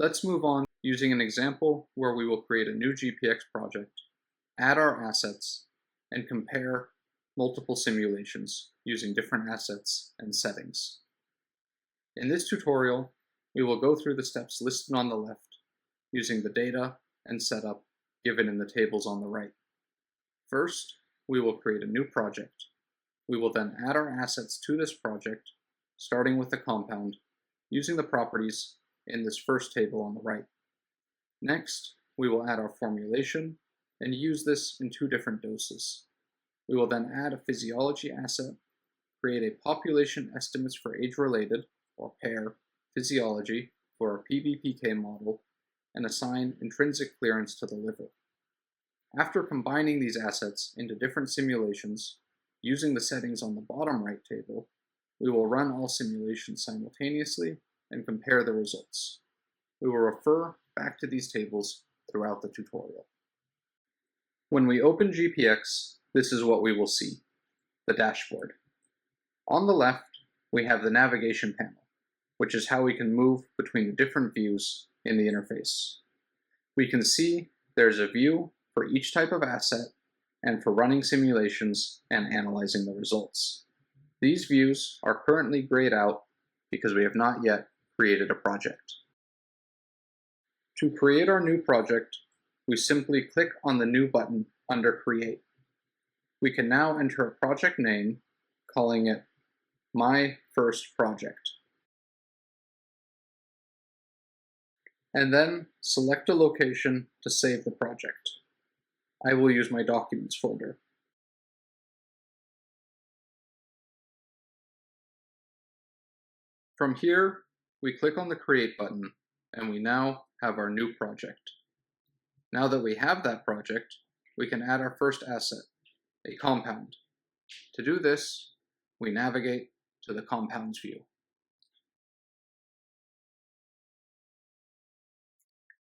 Let's move on using an example where we will create a new GPX project, add our assets, and compare multiple simulations using different assets and settings. In this tutorial, we will go through the steps listed on the left using the data and setup given in the tables on the right. First, we will create a new project. We will then add our assets to this project, starting with the compound, using the properties in this first table on the right. Next, we will add our formulation and use this in two different doses. We will then add a physiology asset, create a population estimates for age-related, or PAIR, physiology for our PBPK model, and assign intrinsic clearance to the liver. After combining these assets into different simulations, using the settings on the bottom right table, we will run all simulations simultaneously and compare the results. We will refer back to these tables throughout the tutorial. When we open GPX, this is what we will see, the dashboard. On the left, we have the navigation panel, which is how we can move between the different views in the interface. We can see there's a view for each type of asset and for running simulations and analyzing the results. These views are currently grayed out because we have not yet created a project. To create our new project, we simply click on the New button under Create. We can now enter a project name, calling it My First Project. And then select a location to save the project. I will use my Documents folder. From here, we click on the Create button, and we now have our new project. Now that we have that project, we can add our first asset, a compound. To do this, we navigate to the Compounds view.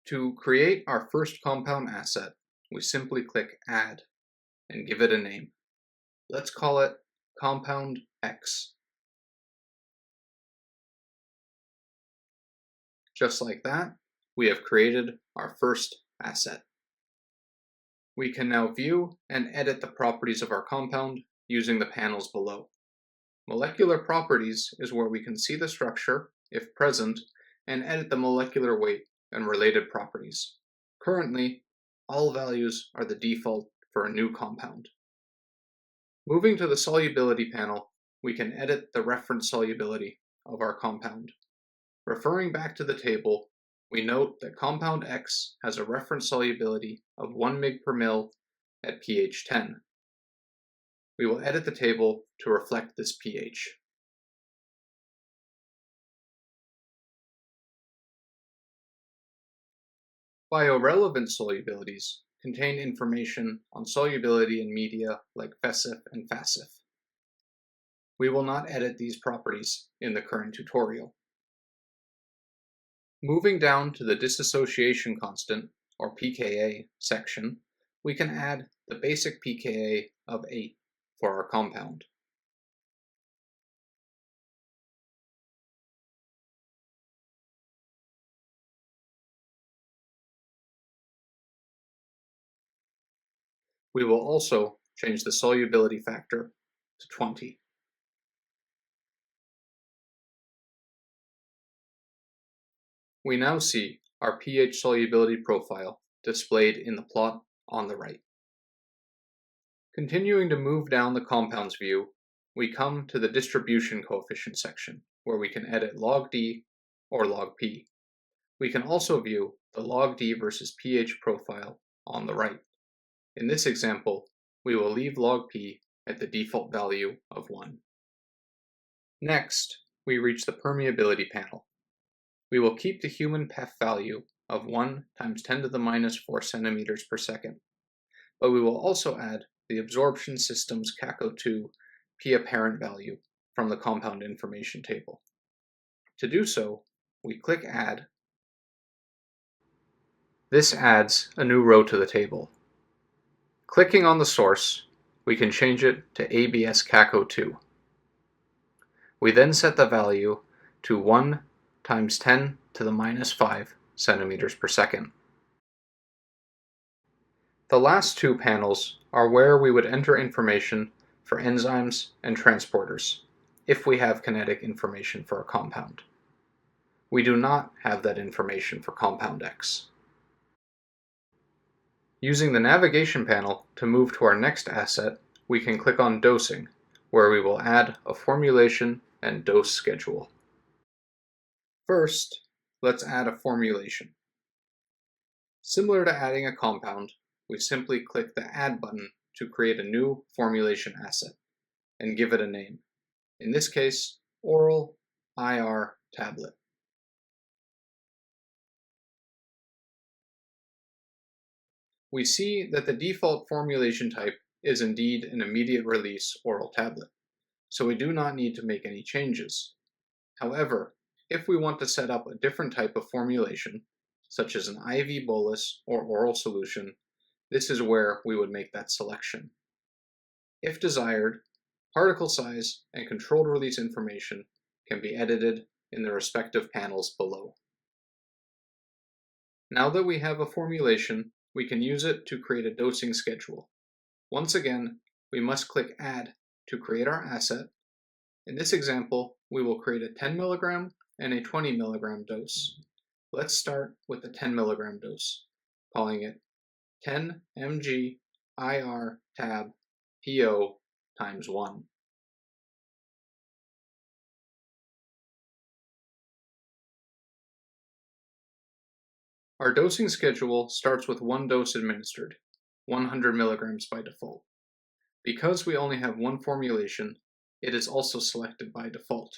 To create our first compound asset, we simply click Add and give it a name. Let's call it Compound X. Just like that, we have created our first asset. We can now view and edit the properties of our compound using the panels below. Molecular properties is where we can see the structure, if present, and edit the molecular weight and related properties. Currently, all values are the default for a new compound. Moving to the solubility panel, we can edit the reference solubility of our compound. Referring back to the table, we note that compound X has a reference solubility of 1 mg per ml at pH 10. We will edit the table to reflect this pH. Biorelevant solubilities contain information on solubility in media like FESIF and FASIF. We will not edit these properties in the current tutorial. Moving down to the dissociation constant, or pKa, section, we can add the basic pKa of 8 for our compound. We will also change the solubility factor to 20. We now see our pH solubility profile displayed in the plot on the right. Continuing to move down the compounds view, we come to the distribution coefficient section, where we can edit log D or log P. We can also view the log D versus pH profile on the right. In this example, we will leave log P at the default value of 1. Next, we reach the permeability panel. We will keep the human PEF value of 1 times 10 to the minus 4 centimeters per second, but we will also add the absorption system's CACO2 P apparent value from the compound information table. To do so, we click Add. This adds a new row to the table. Clicking on the source, we can change it to ABS CACO2. We then set the value to 1 times 10 to the minus 5 centimeters per second. The last two panels are where we would enter information for enzymes and transporters, if we have kinetic information for a compound. We do not have that information for compound X. Using the navigation panel to move to our next asset, we can click on Dosing, where we will add a formulation and dose schedule. First, let's add a formulation. Similar to adding a compound, we simply click the Add button to create a new formulation asset and give it a name. In this case, Oral IR Tablet. We see that the default formulation type is indeed an immediate release oral tablet, so we do not need to make any changes. However, if we want to set up a different type of formulation, such as an IV bolus or oral solution, this is where we would make that selection. If desired, particle size and controlled release information can be edited in the respective panels below. Now that we have a formulation, we can use it to create a dosing schedule. Once again, we must click Add to create our asset. In this example, we will create a 10 mg and a 20 mg dose. Let's start with the 10 mg dose, calling it 10 mg IR tab PO times 1. Our dosing schedule starts with one dose administered, 100 mg by default. Because we only have one formulation, it is also selected by default.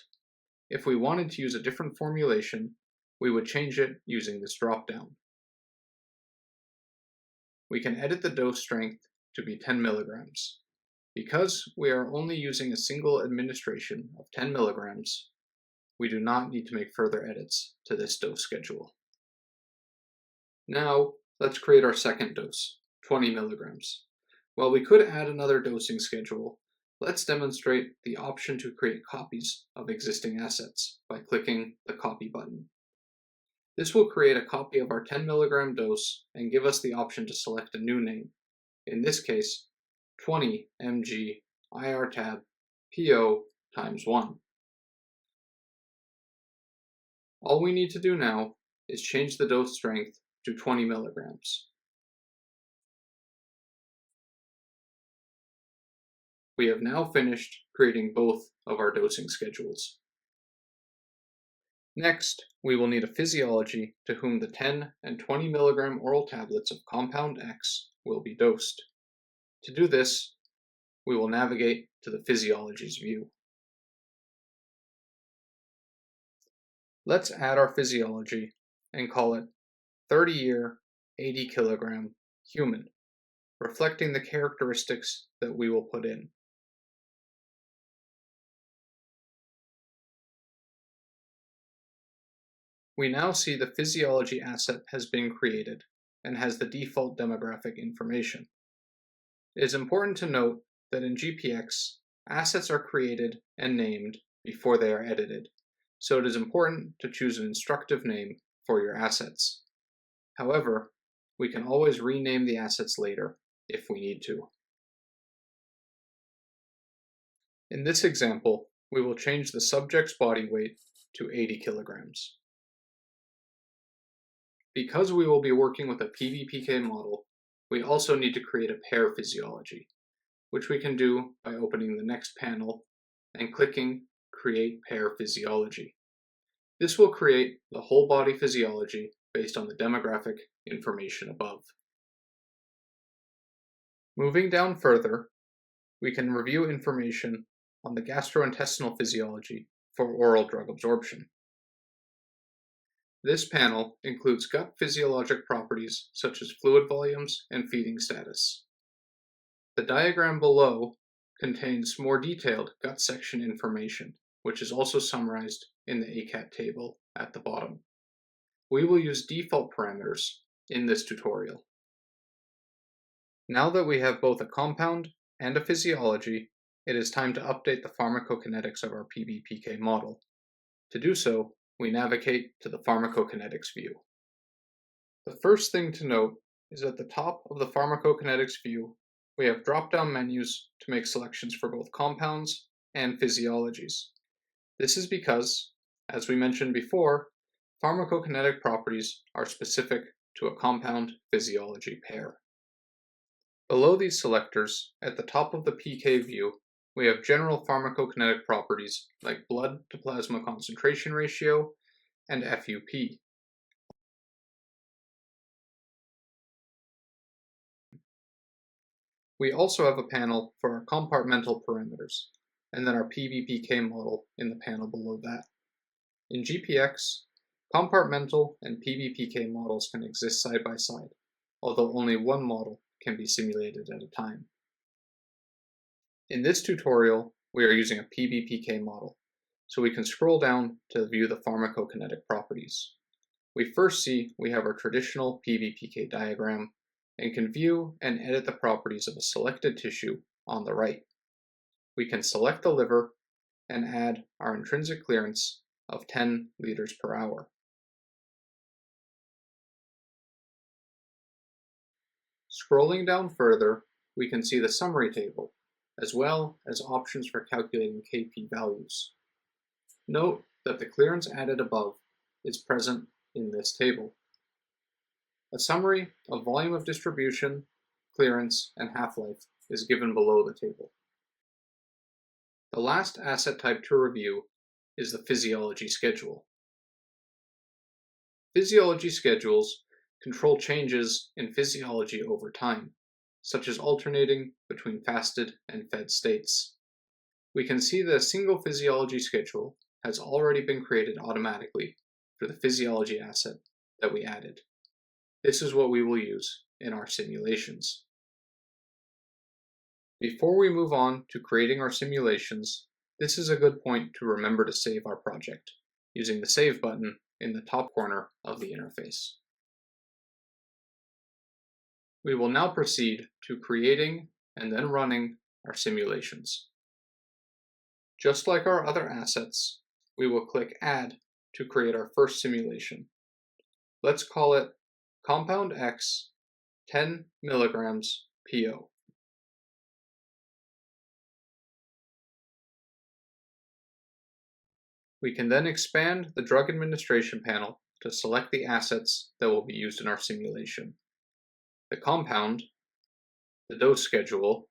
If we wanted to use a different formulation, we would change it using this dropdown. We can edit the dose strength to be 10 mg. Because we are only using a single administration of 10 mg, we do not need to make further edits to this dose schedule. Now, let's create our second dose, 20 mg. While we could add another dosing schedule, let's demonstrate the option to create copies of existing assets by clicking the Copy button. This will create a copy of our 10 mg dose and give us the option to select a new name, in this case, 20 mg IR tab PO times 1. All we need to do now is change the dose strength to 20 mg. We have now finished creating both of our dosing schedules. Next, we will need a physiology to whom the 10 and 20 mg oral tablets of compound X will be dosed. To do this, we will navigate to the physiologies view. Let's add our physiology and call it 30-year, 80 kg human, reflecting the characteristics that we will put in. We now see the physiology asset has been created and has the default demographic information. It is important to note that in GPX, assets are created and named before they are edited, so it is important to choose an instructive name for your assets. However, we can always rename the assets later if we need to. In this example, we will change the subject's body weight to 80 kilograms. Because we will be working with a PBPK model, we also need to create a pair physiology, which we can do by opening the next panel and clicking Create Pair Physiology. This will create the whole body physiology based on the demographic information above. Moving down further, we can review information on the gastrointestinal physiology for oral drug absorption. This panel includes gut physiologic properties such as fluid volumes and feeding status. The diagram below contains more detailed gut section information, which is also summarized in the ACAT table at the bottom. We will use default parameters in this tutorial. Now that we have both a compound and a physiology, it is time to update the pharmacokinetics of our PBPK model. To do so, we navigate to the pharmacokinetics view. The first thing to note is at the top of the pharmacokinetics view, we have drop-down menus to make selections for both compounds and physiologies. This is because, as we mentioned before, pharmacokinetic properties are specific to a compound physiology pair. Below these selectors, at the top of the PK view, we have general pharmacokinetic properties like blood to plasma concentration ratio and FUP. We also have a panel for our compartmental parameters, and then our PBPK model in the panel below that. In GPX, compartmental and PBPK models can exist side by side, although only one model can be simulated at a time. In this tutorial, we are using a PBPK model, so we can scroll down to view the pharmacokinetic properties. We first see we have our traditional PBPK diagram and can view and edit the properties of a selected tissue on the right. We can select the liver and add our intrinsic clearance of 10 liters per hour. Scrolling down further, we can see the summary table, as well as options for calculating Kp values. Note that the clearance added above is present in this table. A summary of volume of distribution, clearance, and half-life is given below the table. The last asset type to review is the physiology schedule. Physiology schedules control changes in physiology over time, such as alternating between fasted and fed states. We can see that a single physiology schedule has already been created automatically for the physiology asset that we added. This is what we will use in our simulations. Before we move on to creating our simulations, this is a good point to remember to save our project, using the Save button in the top corner of the interface. We will now proceed to creating and then running our simulations. Just like our other assets, we will click Add to create our first simulation. Let's call it Compound X 10 milligrams PO. We can then expand the drug administration panel to select the assets that will be used in our simulation: the compound, the dose schedule,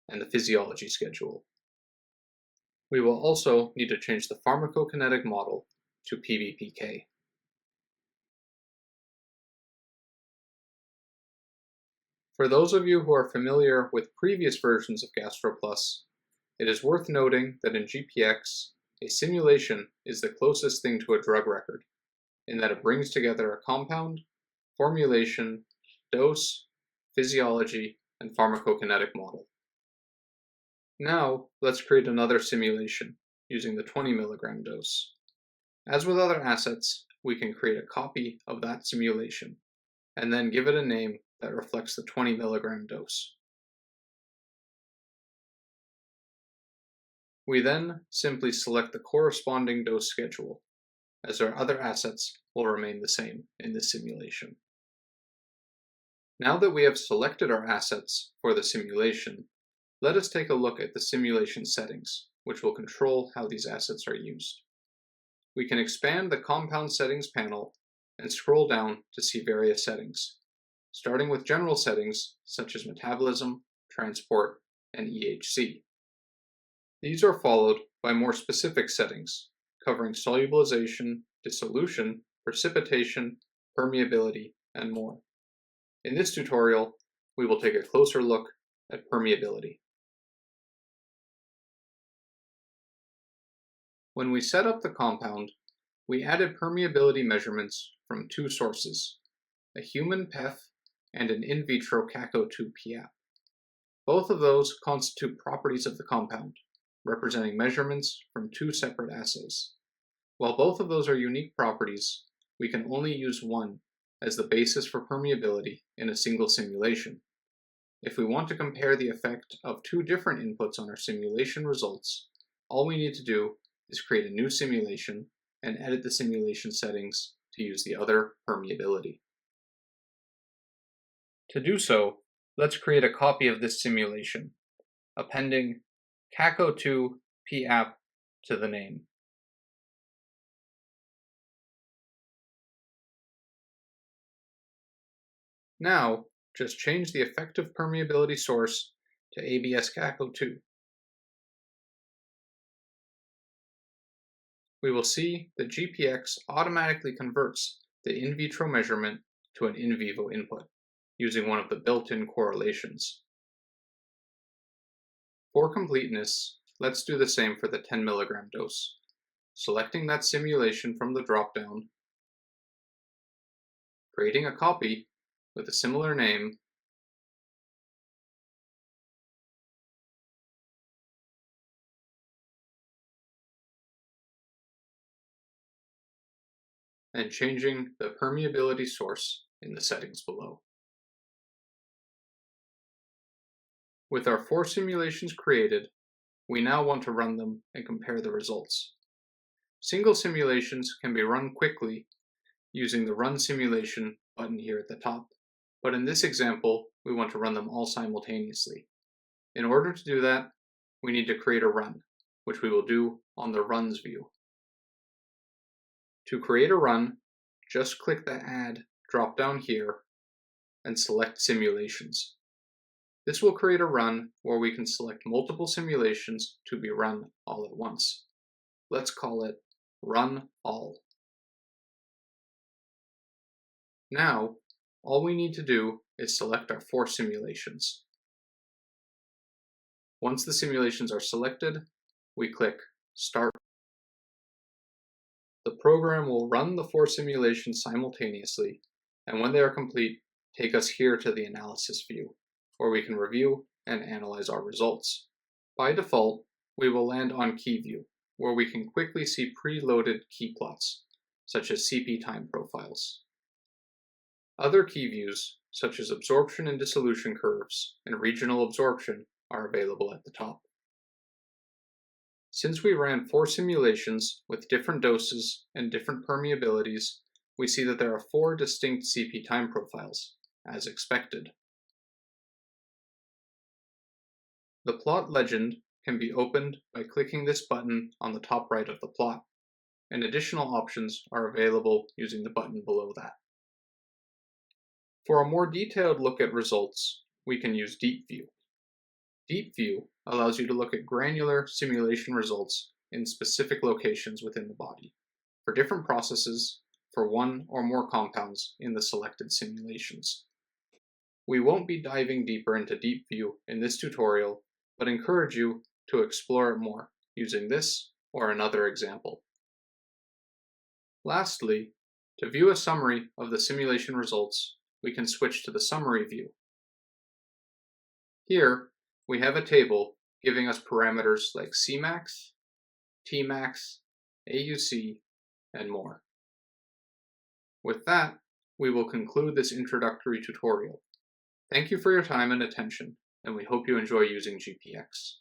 and the physiology schedule. We will also need to change the pharmacokinetic model to PBPK. For those of you who are familiar with previous versions of GastroPlus, it is worth noting that in GPX, a simulation is the closest thing to a drug record, in that it brings together a compound, formulation, dose, physiology, and pharmacokinetic model. Now, let's create another simulation using the 20 milligram dose. As with other assets, we can create a copy of that simulation, and then give it a name that reflects the 20 milligram dose. We then simply select the corresponding dose schedule, as our other assets will remain the same in this simulation. Now that we have selected our assets for the simulation, let us take a look at the simulation settings, which will control how these assets are used. We can expand the Compound Settings panel and scroll down to see various settings, starting with general settings such as metabolism, transport, and EHC. These are followed by more specific settings, covering solubilization, dissolution, precipitation, permeability, and more. In this tutorial, we will take a closer look at permeability. When we set up the compound, we added permeability measurements from two sources: a human PEF and an in vitro CACO2 PAP. Both of those constitute properties of the compound, representing measurements from two separate assays. While both of those are unique properties, we can only use one as the basis for permeability in a single simulation. If we want to compare the effect of two different inputs on our simulation results, all we need to do is create a new simulation and edit the simulation settings to use the other permeability. To do so, let's create a copy of this simulation, appending caco2 papp to the name. Now, just change the effective permeability source to ABS caco2. We will see that GPX automatically converts the in vitro measurement to an in vivo input, using one of the built-in correlations. For completeness, let's do the same for the 10 mg dose, selecting that simulation from the dropdown, creating a copy with a similar name, and changing the permeability source in the settings below. With our 4 simulations created, we now want to run them and compare the results. Single simulations can be run quickly using the Run Simulation button here at the top, but in this example, we want to run them all simultaneously. In order to do that, we need to create a run, which we will do on the Runs view. To create a run, just click the Add drop-down here and select Simulations. This will create a run where we can select multiple simulations to be run all at once. Let's call it Run All. Now, all we need to do is select our 4 simulations. Once the simulations are selected, we click Start. The program will run the 4 simulations simultaneously, and when they are complete, take us here to the Analysis view, where we can review and analyze our results. By default, we will land on Key View, where we can quickly see preloaded key plots, such as CP time profiles. Other key views, such as absorption and dissolution curves and regional absorption, are available at the top. Since we ran 4 simulations with different doses and different permeabilities, we see that there are 4 distinct CP time profiles, as expected. The plot legend can be opened by clicking this button on the top right of the plot, and additional options are available using the button below that. For a more detailed look at results, we can use Deep View. Deep View allows you to look at granular simulation results in specific locations within the body, for different processes, for one or more compounds in the selected simulations. We won't be diving deeper into Deep View in this tutorial, but encourage you to explore it more using this or another example. Lastly, to view a summary of the simulation results, we can switch to the Summary view. Here, we have a table giving us parameters like Cmax, Tmax, AUC, and more. With that, we will conclude this introductory tutorial. Thank you for your time and attention, and we hope you enjoy using GPX.